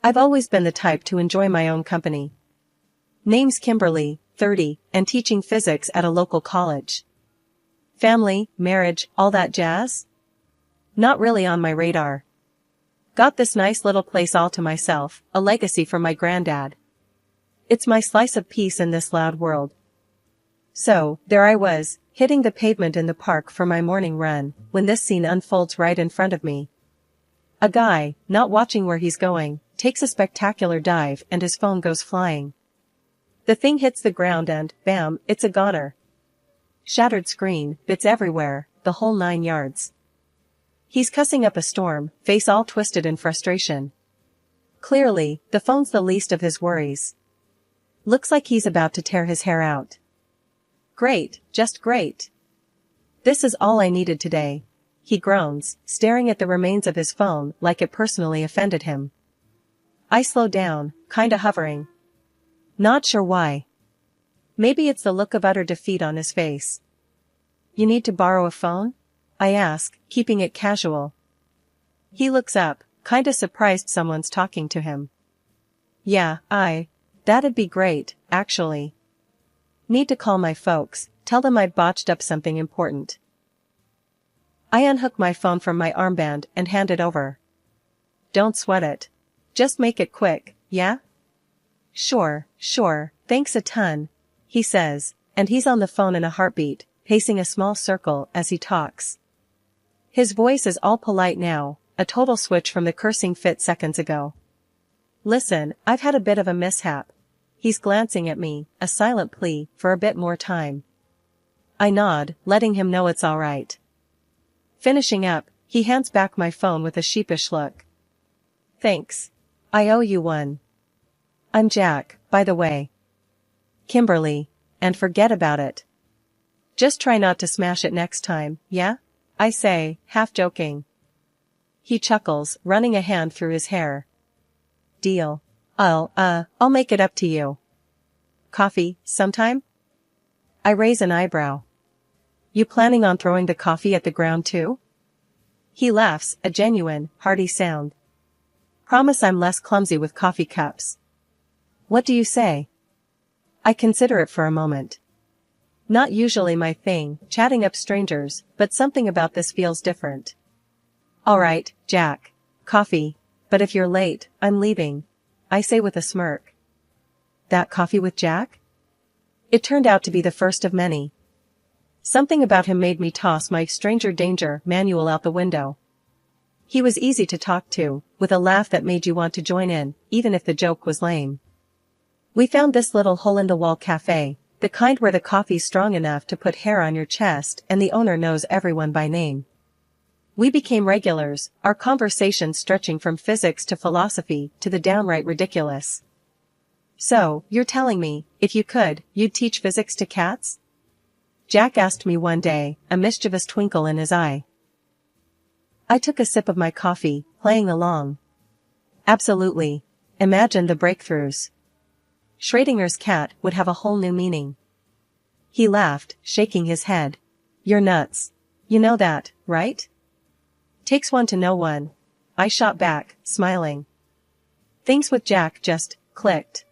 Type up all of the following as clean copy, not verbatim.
I've always been the type to enjoy my own company. Name's Kimberly, 30, and teaching physics at a local college. Family, marriage, all that jazz? Not really on my radar. Got this nice little place all to myself, a legacy from my granddad. It's my slice of peace in this loud world. So, there I was, hitting the pavement in the park for my morning run, when this scene unfolds right in front of me. A guy, not watching where he's going, takes a spectacular dive and his phone goes flying. The thing hits the ground and, bam, it's a goner. Shattered screen, bits everywhere, the whole 9 yards. He's cussing up a storm, face all twisted in frustration. Clearly, the phone's the least of his worries. Looks like he's about to tear his hair out. Great, just great. This is all I needed today. He groans, staring at the remains of his phone like it personally offended him. I slow down, kinda hovering. Not sure why. Maybe it's the look of utter defeat on his face. You need to borrow a phone? I ask, keeping it casual. He looks up, kinda surprised someone's talking to him. Yeah, that'd be great, actually. Need to call my folks, tell them I botched up something important. I unhook my phone from my armband and hand it over. Don't sweat it. Just make it quick, yeah? Sure, thanks a ton, he says, and he's on the phone in a heartbeat, pacing a small circle as he talks. His voice is all polite now, a total switch from the cursing fit seconds ago. Listen, I've had a bit of a mishap. He's glancing at me, a silent plea for a bit more time. I nod, letting him know it's all right. Finishing up, he hands back my phone with a sheepish look. Thanks. I owe you one. I'm Jack, by the way. Kimberly, and forget about it. Just try not to smash it next time, yeah? I say, half joking. He chuckles, running a hand through his hair. Deal. I'll make it up to you. Coffee, sometime? I raise an eyebrow. You planning on throwing the coffee at the ground too? He laughs, a genuine, hearty sound. Promise I'm less clumsy with coffee cups. What do you say? I consider it for a moment. Not usually my thing, chatting up strangers, but something about this feels different. All right, Jack. Coffee. But if you're late, I'm leaving. I say with a smirk. That coffee with Jack? It turned out to be the first of many. Something about him made me toss my stranger danger manual out the window. He was easy to talk to, with a laugh that made you want to join in, even if the joke was lame. We found this little hole-in-the-wall cafe, the kind where the coffee's strong enough to put hair on your chest and the owner knows everyone by name. We became regulars, our conversation stretching from physics to philosophy to the downright ridiculous. So, you're telling me, if you could, you'd teach physics to cats? Jack asked me one day, a mischievous twinkle in his eye. I took a sip of my coffee, playing along. Absolutely. Imagine the breakthroughs. Schrodinger's cat would have a whole new meaning. He laughed, shaking his head. You're nuts. You know that, right? Takes one to know one. I shot back, smiling. Things with Jack just clicked.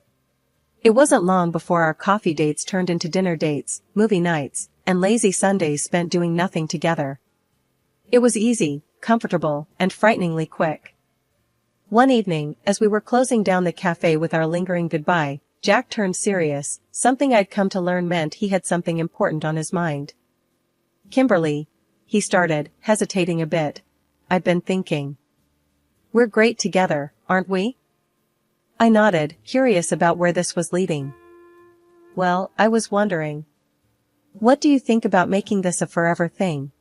It wasn't long before our coffee dates turned into dinner dates, movie nights, and lazy Sundays spent doing nothing together. It was easy, comfortable, and frighteningly quick. One evening, as we were closing down the cafe with our lingering goodbye, Jack turned serious, something I'd come to learn meant he had something important on his mind. Kimberly, he started, hesitating a bit. I've been thinking. We're great together, aren't we? I nodded, curious about where this was leading. Well, I was wondering. What do you think about making this a forever thing?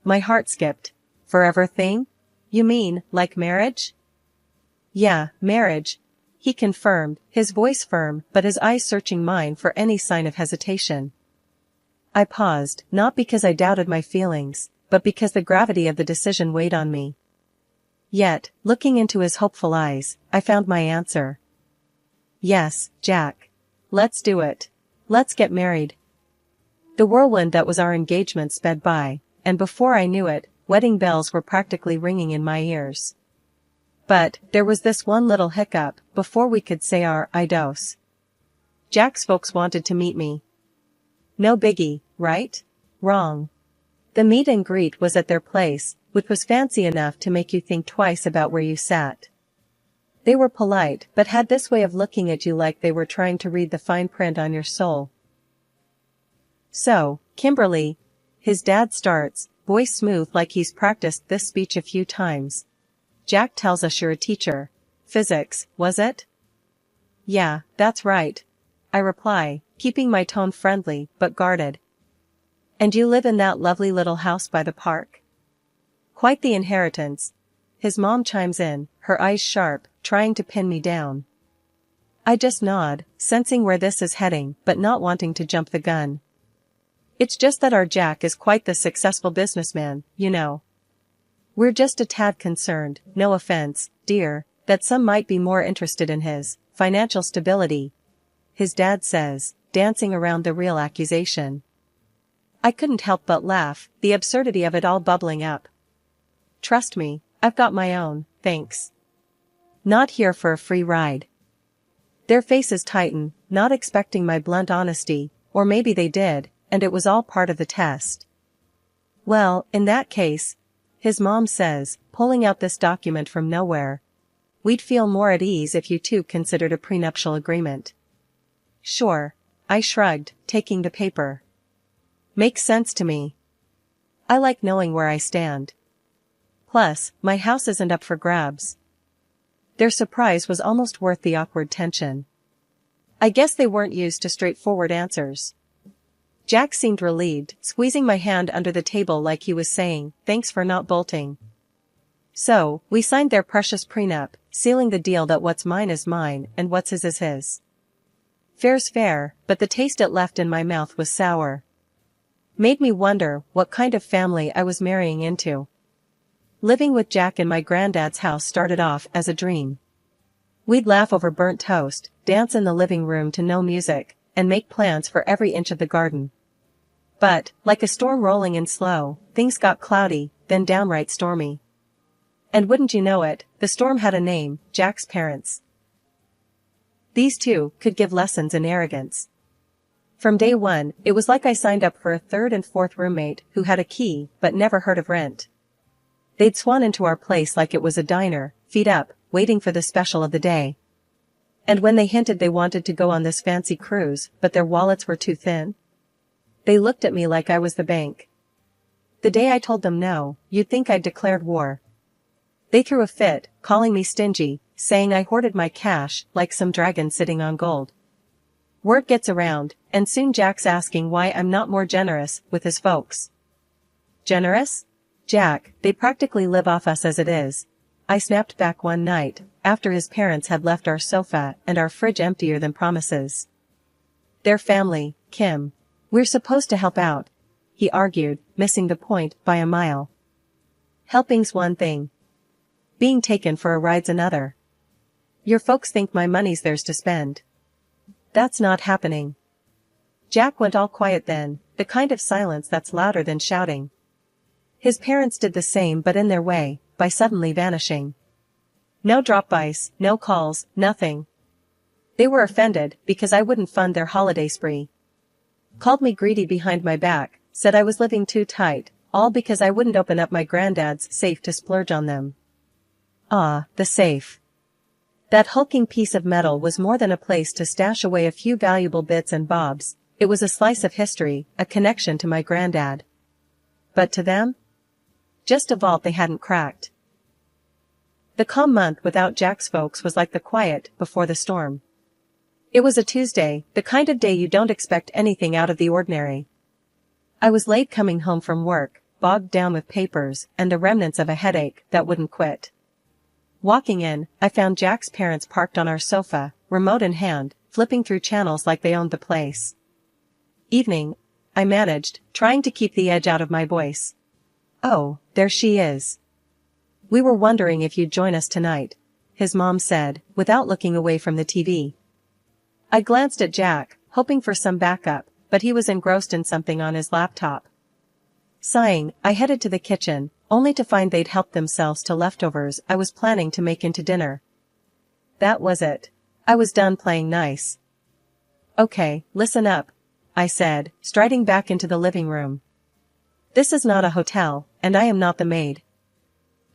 My heart skipped. Forever thing? You mean, like marriage? Yeah, marriage, he confirmed, his voice firm but his eyes searching mine for any sign of hesitation. I paused, not because I doubted my feelings, but because the gravity of the decision weighed on me. Yet, looking into his hopeful eyes, I found my answer. Yes, Jack. Let's do it. Let's get married. The whirlwind that was our engagement sped by, and before I knew it, wedding bells were practically ringing in my ears. But, there was this one little hiccup, before we could say our I dos. Jack's folks wanted to meet me. No biggie, right? Wrong. The meet and greet was at their place, which was fancy enough to make you think twice about where you sat. They were polite, but had this way of looking at you like they were trying to read the fine print on your soul. So, Kimberly, his dad starts, voice smooth like he's practiced this speech a few times. Jack tells us you're a teacher. Physics, was it? Yeah, that's right. I reply, keeping my tone friendly, but guarded. And you live in that lovely little house by the park? Quite the inheritance. His mom chimes in, her eyes sharp, trying to pin me down. I just nod, sensing where this is heading, but not wanting to jump the gun. It's just that our Jack is quite the successful businessman, you know. We're just a tad concerned, no offense, dear, that some might be more interested in his financial stability. His dad says, dancing around the real accusation. I couldn't help but laugh, the absurdity of it all bubbling up. Trust me, I've got my own, thanks. Not here for a free ride. Their faces tighten, not expecting my blunt honesty, or maybe they did, and it was all part of the test. Well, in that case, his mom says, pulling out this document from nowhere, we'd feel more at ease if you two considered a prenuptial agreement. Sure, I shrugged, taking the paper. Makes sense to me. I like knowing where I stand. Plus, my house isn't up for grabs. Their surprise was almost worth the awkward tension. I guess they weren't used to straightforward answers. Jack seemed relieved, squeezing my hand under the table like he was saying, thanks for not bolting. So, we signed their precious prenup, sealing the deal that what's mine is mine and what's his is his. Fair's fair, but the taste it left in my mouth was sour. Made me wonder what kind of family I was marrying into. Living with Jack in my granddad's house started off as a dream. We'd laugh over burnt toast, dance in the living room to no music, and make plans for every inch of the garden. But, like a storm rolling in slow, things got cloudy, then downright stormy. And wouldn't you know it, the storm had a name, Jack's parents. These two could give lessons in arrogance. From day one, it was like I signed up for a third and fourth roommate who had a key but never heard of rent. They'd swan into our place like it was a diner, feet up, waiting for the special of the day. And when they hinted they wanted to go on this fancy cruise, but their wallets were too thin, they looked at me like I was the bank. The day I told them no, you'd think I'd declared war. They threw a fit, calling me stingy, saying I hoarded my cash like some dragon sitting on gold. Word gets around, and soon Jack's asking why I'm not more generous with his folks. Generous? Jack, they practically live off us as it is. I snapped back one night, after his parents had left our sofa and our fridge emptier than promises. Their family, Kim. We're supposed to help out, he argued, missing the point by a mile. Helping's one thing. Being taken for a ride's another. Your folks think my money's theirs to spend. That's not happening. Jack went all quiet then, the kind of silence that's louder than shouting. His parents did the same but in their way, by suddenly vanishing. No drop-bys, no calls, nothing. They were offended because I wouldn't fund their holiday spree. Called me greedy behind my back, said I was living too tight, all because I wouldn't open up my granddad's safe to splurge on them. Ah, the safe. That hulking piece of metal was more than a place to stash away a few valuable bits and bobs, it was a slice of history, a connection to my granddad. But to them? Just a vault they hadn't cracked. The calm month without Jack's folks was like the quiet before the storm. It was a Tuesday, the kind of day you don't expect anything out of the ordinary. I was late coming home from work, bogged down with papers and the remnants of a headache that wouldn't quit. Walking in, I found Jack's parents parked on our sofa, remote in hand, flipping through channels like they owned the place. Evening, I managed, trying to keep the edge out of my voice. Oh, there she is. We were wondering if you'd join us tonight, his mom said, without looking away from the TV. I glanced at Jack, hoping for some backup, but he was engrossed in something on his laptop. Sighing, I headed to the kitchen, only to find they'd helped themselves to leftovers I was planning to make into dinner. That was it. I was done playing nice. Okay, listen up, I said, striding back into the living room. This is not a hotel, and I am not the maid.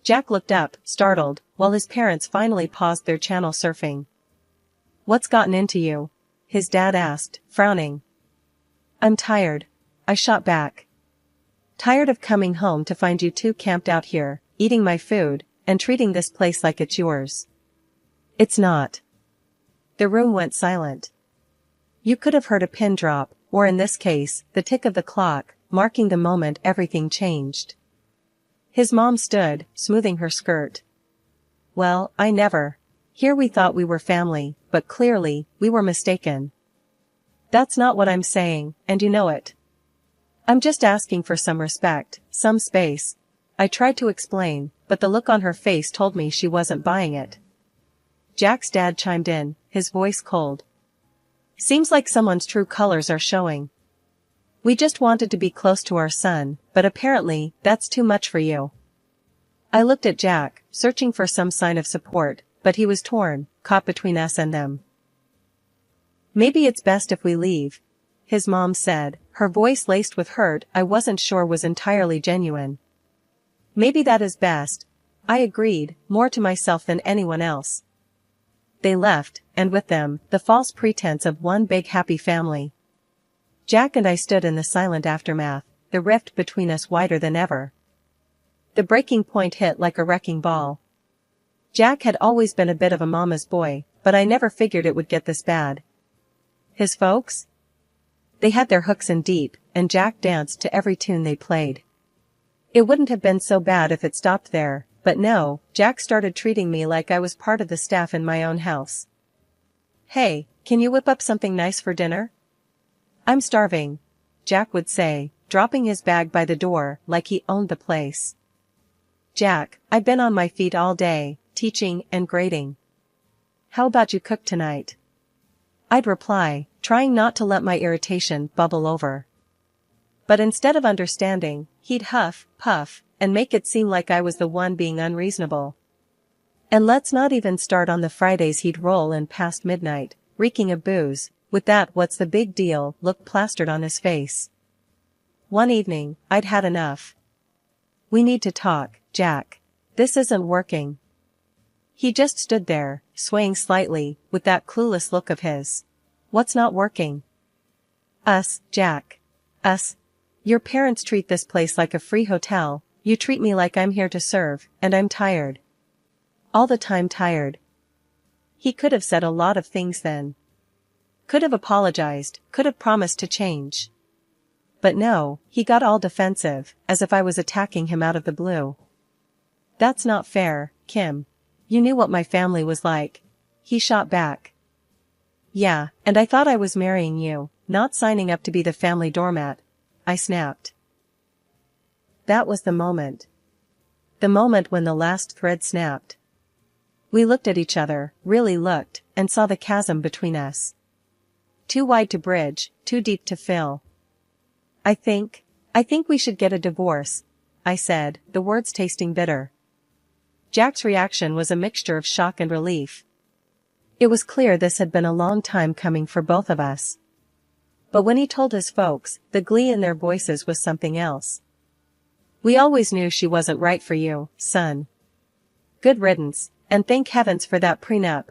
Jack looked up, startled, while his parents finally paused their channel surfing. What's gotten into you? His dad asked, frowning. I'm tired, I shot back. Tired of coming home to find you two camped out here, eating my food, and treating this place like it's yours. It's not. The room went silent. You could have heard a pin drop, or in this case, the tick of the clock, marking the moment everything changed. His mom stood, smoothing her skirt. Well, I never. Here we thought we were family, but clearly, we were mistaken. That's not what I'm saying, and you know it. I'm just asking for some respect, some space. I tried to explain, but the look on her face told me she wasn't buying it. Jack's dad chimed in, his voice cold. Seems like someone's true colors are showing. We just wanted to be close to our son, but apparently, that's too much for you. I looked at Jack, searching for some sign of support, but he was torn, caught between us and them. Maybe it's best if we leave, his mom said, her voice laced with hurt I wasn't sure was entirely genuine. Maybe that is best, I agreed, more to myself than anyone else. They left, and with them, the false pretense of one big happy family. Jack and I stood in the silent aftermath, the rift between us wider than ever. The breaking point hit like a wrecking ball. Jack had always been a bit of a mama's boy, but I never figured it would get this bad. His folks? They had their hooks in deep, and Jack danced to every tune they played. It wouldn't have been so bad if it stopped there, but no, Jack started treating me like I was part of the staff in my own house. Hey, can you whip up something nice for dinner? I'm starving, Jack would say, dropping his bag by the door like he owned the place. Jack, I've been on my feet all day, teaching and grading. How about you cook tonight? I'd reply, trying not to let my irritation bubble over. But instead of understanding, he'd huff, puff, and make it seem like I was the one being unreasonable. And let's not even start on the Fridays he'd roll in past midnight, reeking of booze, with that "what's the big deal" look plastered on his face. One evening, I'd had enough. We need to talk, Jack. This isn't working. He just stood there, swaying slightly, with that clueless look of his. What's not working? Us, Jack. Us. Your parents treat this place like a free hotel, you treat me like I'm here to serve, and I'm tired. All the time tired. He could have said a lot of things then. Could have apologized, could have promised to change. But no, he got all defensive, as if I was attacking him out of the blue. That's not fair, Kim. You knew what my family was like. He shot back. Yeah, and I thought I was marrying you, not signing up to be the family doormat, I snapped. That was the moment. The moment when the last thread snapped. We looked at each other, really looked, and saw the chasm between us. Too wide to bridge, too deep to fill. I think we should get a divorce, I said, the words tasting bitter. Jack's reaction was a mixture of shock and relief. It was clear this had been a long time coming for both of us. But when he told his folks, the glee in their voices was something else. We always knew she wasn't right for you, son. Good riddance, and thank heavens for that prenup.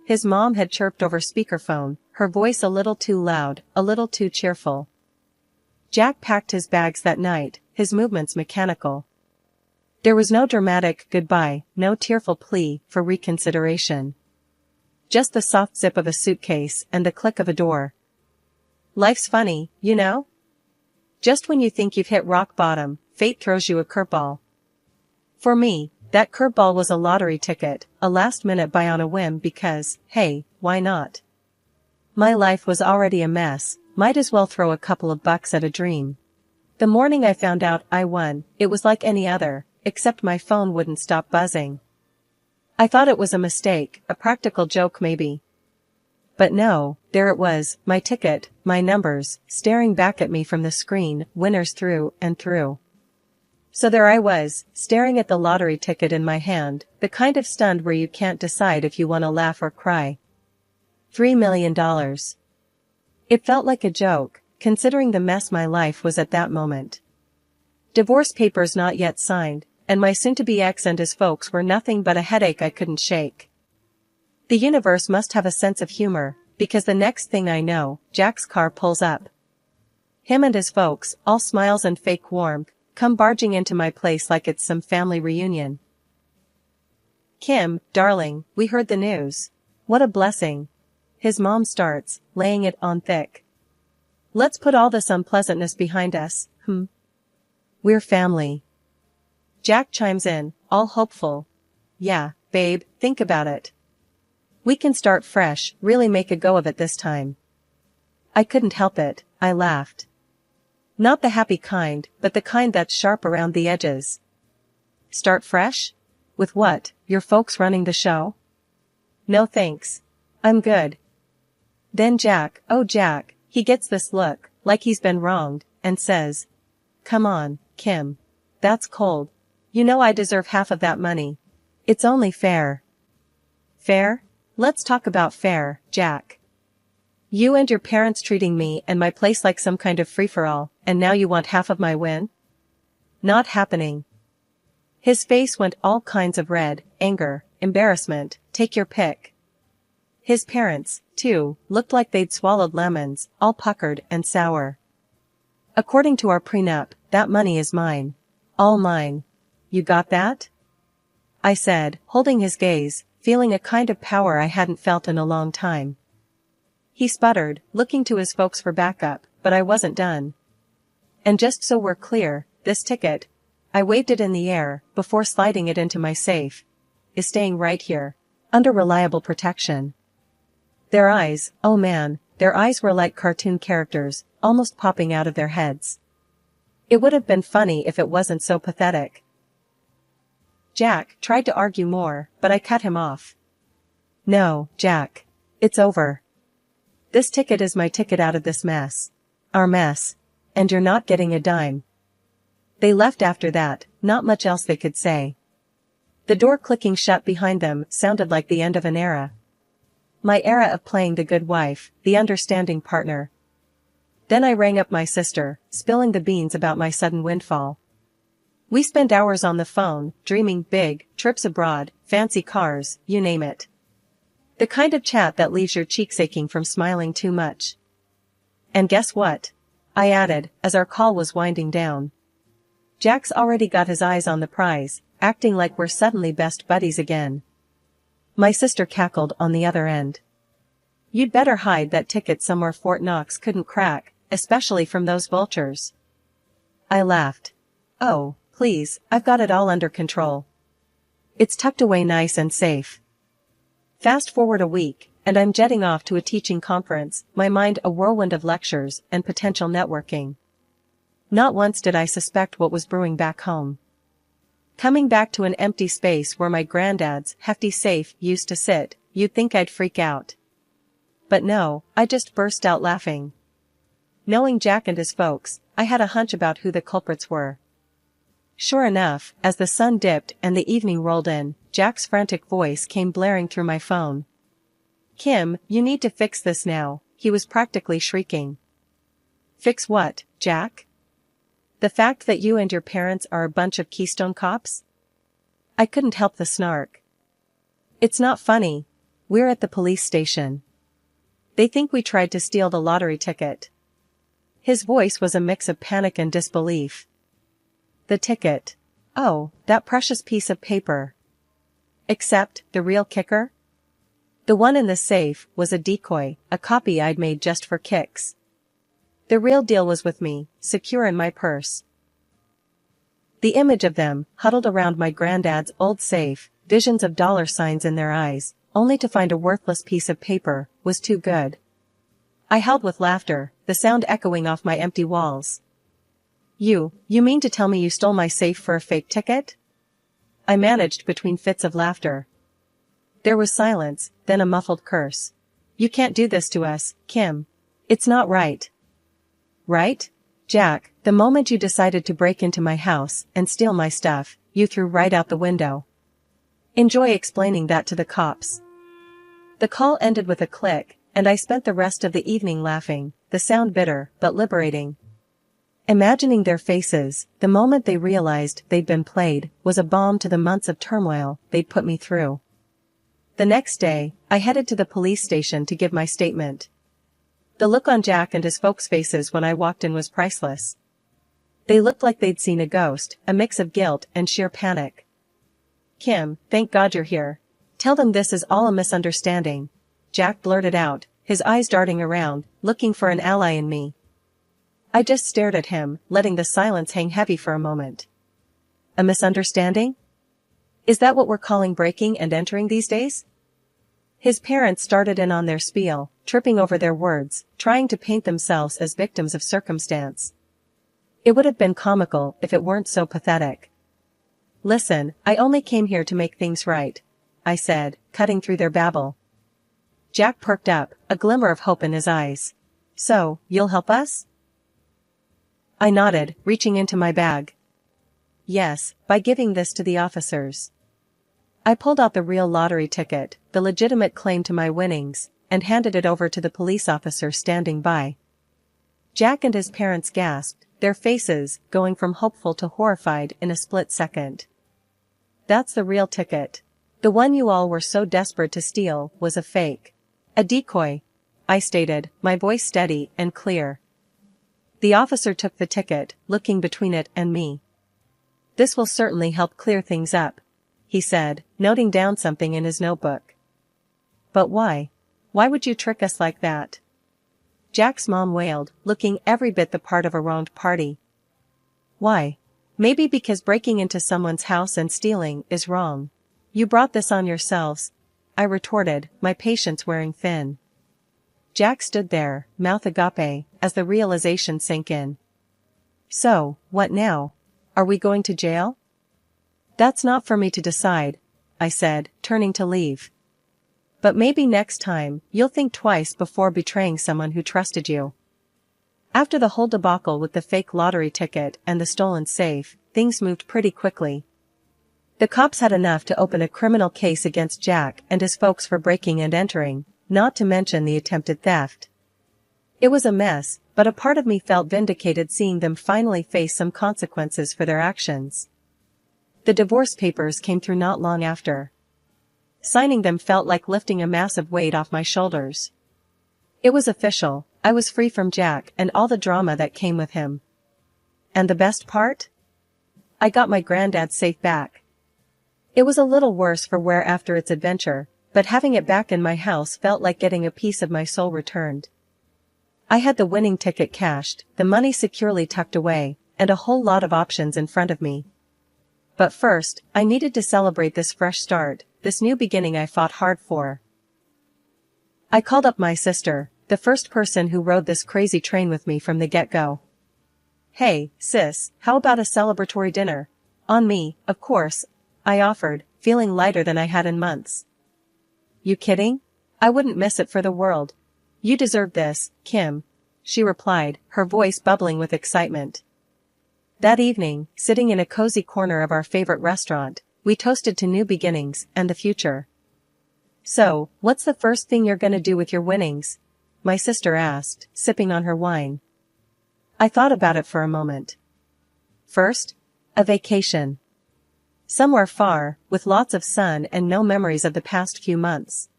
His mom had chirped over speakerphone, her voice a little too loud, a little too cheerful. Jack packed his bags that night, his movements mechanical. There was no dramatic goodbye, no tearful plea for reconsideration. Just the soft zip of a suitcase and the click of a door. Life's funny, you know? Just when you think you've hit rock bottom, fate throws you a curveball. For me, that curveball was a lottery ticket, a last-minute buy on a whim because, hey, why not? My life was already a mess, might as well throw a couple of bucks at a dream. The morning I found out I won, it was like any other, except my phone wouldn't stop buzzing. I thought it was a mistake, a practical joke maybe. But no, there it was, my ticket, my numbers, staring back at me from the screen, winners through and through. So there I was, staring at the lottery ticket in my hand, the kind of stunned where you can't decide if you want to laugh or cry. $3 million. It felt like a joke, considering the mess my life was at that moment. Divorce papers not yet signed, and my soon-to-be ex and his folks were nothing but a headache I couldn't shake. The universe must have a sense of humor, because the next thing I know, Jack's car pulls up. Him and his folks, all smiles and fake warmth, come barging into my place like it's some family reunion. "Kim, darling, we heard the news. What a blessing." His mom starts, laying it on thick. "Let's put all this unpleasantness behind us, We're family." Jack chimes in, all hopeful. "Yeah, babe, think about it. We can start fresh, really make a go of it this time." I couldn't help it, I laughed. Not the happy kind, but the kind that's sharp around the edges. "Start fresh? With what, your folks running the show?" "No thanks. I'm good." Then Jack, oh Jack, he gets this look, like he's been wronged, and says, "Come on, Kim. That's cold. You know I deserve half of that money. It's only fair." "Fair? Let's talk about fair, Jack. You and your parents treating me and my place like some kind of free-for-all, and now you want half of my win? Not happening." His face went all kinds of red, anger, embarrassment, take your pick. His parents, too, looked like they'd swallowed lemons, all puckered and sour. "According to our prenup, that money is mine. All mine. You got that?" I said, holding his gaze, feeling a kind of power I hadn't felt in a long time. He sputtered, looking to his folks for backup, but I wasn't done. "And just so we're clear, this ticket," I waved it in the air, before sliding it into my safe, "is staying right here, under reliable protection." Their eyes, oh man, their eyes were like cartoon characters, almost popping out of their heads. It would have been funny if it wasn't so pathetic. Jack tried to argue more, but I cut him off. "No, Jack. It's over. This ticket is my ticket out of this mess. Our mess. And you're not getting a dime." They left after that, not much else they could say. The door clicking shut behind them sounded like the end of an era. My era of playing the good wife, the understanding partner. Then I rang up my sister, spilling the beans about my sudden windfall. We spent hours on the phone, dreaming big, trips abroad, fancy cars, you name it. The kind of chat that leaves your cheeks aching from smiling too much. "And guess what?" I added, as our call was winding down. "Jack's already got his eyes on the prize, acting like we're suddenly best buddies again." My sister cackled on the other end. "You'd better hide that ticket somewhere Fort Knox couldn't crack, especially from those vultures." I laughed. "Oh, please, I've got it all under control. It's tucked away nice and safe." Fast forward a week, and I'm jetting off to a teaching conference, my mind a whirlwind of lectures and potential networking. Not once did I suspect what was brewing back home. Coming back to an empty space where my granddad's hefty safe used to sit, you'd think I'd freak out. But no, I just burst out laughing. Knowing Jack and his folks, I had a hunch about who the culprits were. Sure enough, as the sun dipped and the evening rolled in, Jack's frantic voice came blaring through my phone. "Kim, you need to fix this now," he was practically shrieking. "Fix what, Jack? The fact that you and your parents are a bunch of Keystone cops?" I couldn't help the snark. "It's not funny. We're at the police station. They think we tried to steal the lottery ticket." His voice was a mix of panic and disbelief. "The ticket. Oh, that precious piece of paper. Except, the real kicker? The one in the safe was a decoy, a copy I'd made just for kicks. The real deal was with me, secure in my purse." The image of them, huddled around my granddad's old safe, visions of dollar signs in their eyes, only to find a worthless piece of paper, was too good. I howled with laughter, the sound echoing off my empty walls. You mean to tell me you stole my safe for a fake ticket?" I managed between fits of laughter. There was silence, then a muffled curse. "You can't do this to us, Kim. It's not right." "Right? Jack, the moment you decided to break into my house and steal my stuff, you threw right out the window. Enjoy explaining that to the cops." The call ended with a click, and I spent the rest of the evening laughing, the sound bitter but liberating. Imagining their faces, the moment they realized they'd been played, was a balm to the months of turmoil they'd put me through. The next day, I headed to the police station to give my statement. The look on Jack and his folks' faces when I walked in was priceless. They looked like they'd seen a ghost, a mix of guilt and sheer panic. "Kim, thank God you're here. Tell them this is all a misunderstanding," Jack blurted out, his eyes darting around, looking for an ally in me. I just stared at him, letting the silence hang heavy for a moment. A misunderstanding? Is that what we're calling breaking and entering these days? His parents started in on their spiel, tripping over their words, trying to paint themselves as victims of circumstance. It would have been comical if it weren't so pathetic. "Listen, I only came here to make things right," I said, cutting through their babble. Jack perked up, a glimmer of hope in his eyes. "So, you'll help us?" I nodded, reaching into my bag. "Yes, by giving this to the officers." I pulled out the real lottery ticket, the legitimate claim to my winnings, and handed it over to the police officer standing by. Jack and his parents gasped, their faces going from hopeful to horrified in a split second. "That's the real ticket. The one you all were so desperate to steal was a fake. A decoy," I stated, my voice steady and clear. The officer took the ticket, looking between it and me. "This will certainly help clear things up," he said, noting down something in his notebook. "But why? Why would you trick us like that?" Jack's mom wailed, looking every bit the part of a wronged party. "Why? Maybe because breaking into someone's house and stealing is wrong. You brought this on yourselves," I retorted, my patience wearing thin. Jack stood there, mouth agape, as the realization sank in. "So, what now? Are we going to jail?" "That's not for me to decide," I said, turning to leave. "But maybe next time, you'll think twice before betraying someone who trusted you." After the whole debacle with the fake lottery ticket and the stolen safe, things moved pretty quickly. The cops had enough to open a criminal case against Jack and his folks for breaking and entering, not to mention the attempted theft. It was a mess, but a part of me felt vindicated seeing them finally face some consequences for their actions. The divorce papers came through not long after. Signing them felt like lifting a massive weight off my shoulders. It was official, I was free from Jack and all the drama that came with him. And the best part? I got my granddad's safe back. It was a little worse for wear after its adventure, but having it back in my house felt like getting a piece of my soul returned. I had the winning ticket cashed, the money securely tucked away, and a whole lot of options in front of me. But first, I needed to celebrate this fresh start, this new beginning I fought hard for. I called up my sister, the first person who rode this crazy train with me from the get-go. "Hey, sis, how about a celebratory dinner? On me, of course," I offered, feeling lighter than I had in months. "You kidding? I wouldn't miss it for the world. You deserve this, Kim," she replied, her voice bubbling with excitement. That evening, sitting in a cozy corner of our favorite restaurant, we toasted to new beginnings and the future. "So, what's the first thing you're gonna do with your winnings?" my sister asked, sipping on her wine. I thought about it for a moment. First, a vacation. Somewhere far, with lots of sun and no memories of the past few months.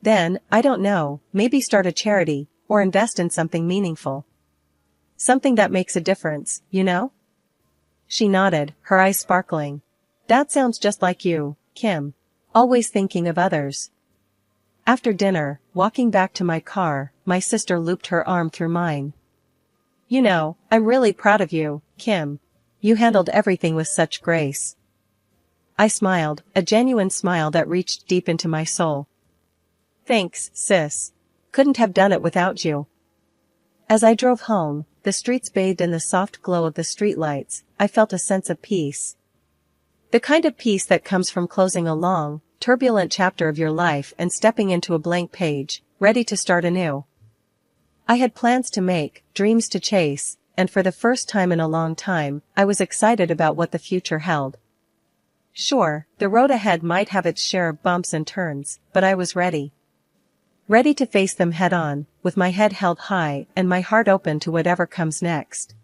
Then, I don't know, maybe start a charity, or invest in something meaningful. Something that makes a difference, you know? She nodded, her eyes sparkling. "That sounds just like you, Kim. Always thinking of others." After dinner, walking back to my car, my sister looped her arm through mine. "You know, I'm really proud of you, Kim. You handled everything with such grace." I smiled, a genuine smile that reached deep into my soul. "Thanks, sis. Couldn't have done it without you." As I drove home, the streets bathed in the soft glow of the streetlights, I felt a sense of peace. The kind of peace that comes from closing a long, turbulent chapter of your life and stepping into a blank page, ready to start anew. I had plans to make, dreams to chase, and for the first time in a long time, I was excited about what the future held. Sure, the road ahead might have its share of bumps and turns, but I was ready. Ready to face them head on, with my head held high and my heart open to whatever comes next.